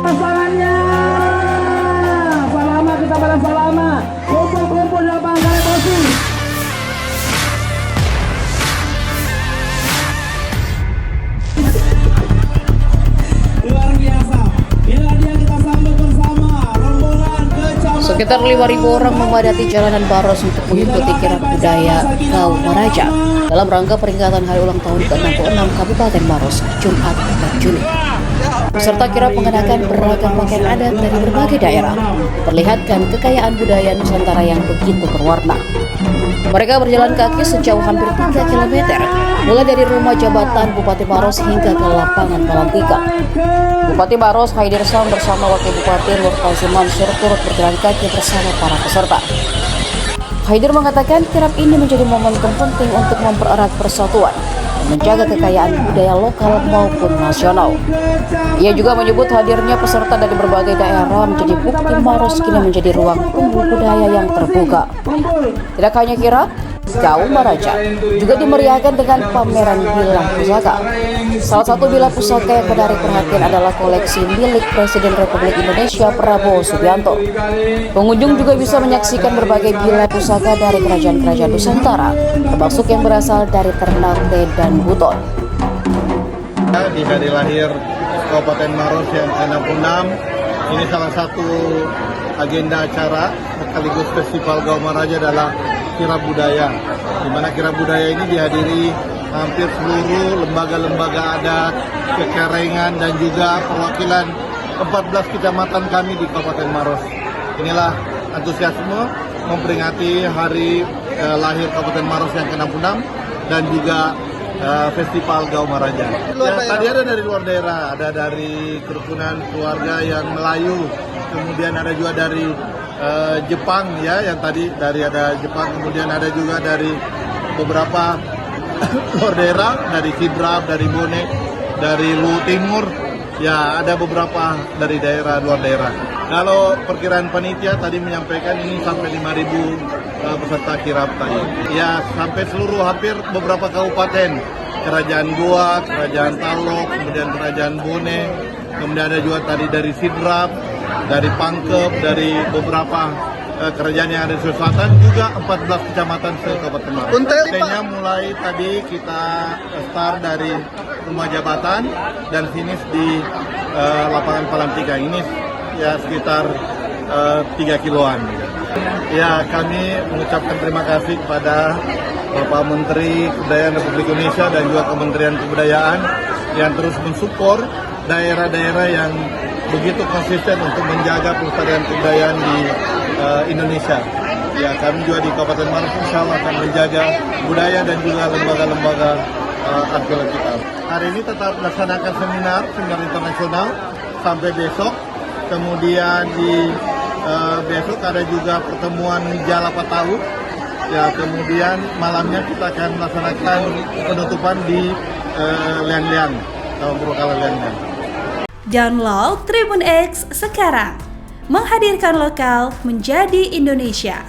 Pasangannya Salama, kita pada Salama. Kumpul-kumpul di lapangan kalian emosi. Luar biasa. Bila dia kita sambut bersama rombongan kecamatan. Sekitar 5.000 orang memadati jalanan Baros untuk mengikuti kirap budaya Gau Maraja dalam rangka peringatan hari ulang tahun ke-66 Kabupaten Maros, Jumat 4 Juni. Peserta kirap mengenakan beragam pakaian adat dari berbagai daerah, memperlihatkan kekayaan budaya Nusantara yang begitu berwarna. Mereka berjalan kaki sejauh hampir 3 km, mulai dari rumah jabatan Bupati Maros hingga ke lapangan Palantika. Bupati Maros Haidir Sam bersama Wakil Bupati Nur Fauzi Mansur turut berjalan kaki bersama para peserta. Haidir mengatakan kirap ini menjadi momentum penting untuk mempererat persatuan dan menjaga kekayaan budaya lokal maupun nasional. Ia juga menyebut hadirnya peserta dari berbagai daerah menjadi bukti Maros kini menjadi ruang tumbuh budaya yang terbuka. Tidak hanya kirap, Gau Maraja juga dimeriahkan dengan pameran bilah pusaka. Salah satu bilah pusaka yang menarik perhatian adalah koleksi milik Presiden Republik Indonesia Prabowo Subianto. Pengunjung juga bisa menyaksikan berbagai bilah pusaka dari kerajaan-kerajaan Nusantara, termasuk yang berasal dari Ternate dan Buton. Di hari lahir Kabupaten Maros yang ke-66, ini salah satu agenda acara sekaligus Festival Gau Maraja adalah kirap budaya, di mana kirap budaya ini dihadiri hampir seluruh lembaga-lembaga adat, kekerengan dan juga perwakilan 14 kecamatan kami di Kabupaten Maros. Inilah antusiasme memperingati hari lahir Kabupaten Maros yang ke-66 dan juga Festival Gau Maraja. Tadi ada dari luar daerah, ada dari kerukunan keluarga yang Melayu, kemudian ada juga dari Jepang ya, yang tadi dari ada Jepang, kemudian ada juga dari beberapa luar daerah, dari Sidrap, dari Bone, dari Lu Timur, ya ada beberapa dari daerah luar daerah. Kalau perkiraan panitia tadi menyampaikan ini sampai 5.000 peserta kirap tadi. Ya sampai seluruh hampir beberapa kabupaten, Kerajaan Goa, Kerajaan Talok, kemudian Kerajaan Bone, kemudian ada juga tadi dari Sidrap, dari Pangkep, dari beberapa kerajaan yang ada di Sulawesi Selatan, juga 14 kecamatan se-Kabupaten Maros. Artinya mulai tadi kita start dari rumah jabatan dan finish di lapangan Palantika. Ini ya sekitar 3 kiloan. Ya, kami mengucapkan terima kasih kepada Bapak Menteri Kebudayaan Republik Indonesia dan juga Kementerian Kebudayaan yang terus mensupport daerah-daerah yang begitu konsisten untuk menjaga pelestarian kebudayaan di Indonesia. Ya, kami juga di Kabupaten Maros insya Allah akan menjaga budaya dan juga lembaga-lembaga arkeologi kita. Hari ini tetap melaksanakan seminar internasional sampai besok. Kemudian di besok ada juga pertemuan Jalapa Tahu. Ya, kemudian malamnya kita akan melaksanakan penutupan di Liang-Liang, Purwakala Liang-Liang. Download Tribun X sekarang, menghadirkan lokal menjadi Indonesia.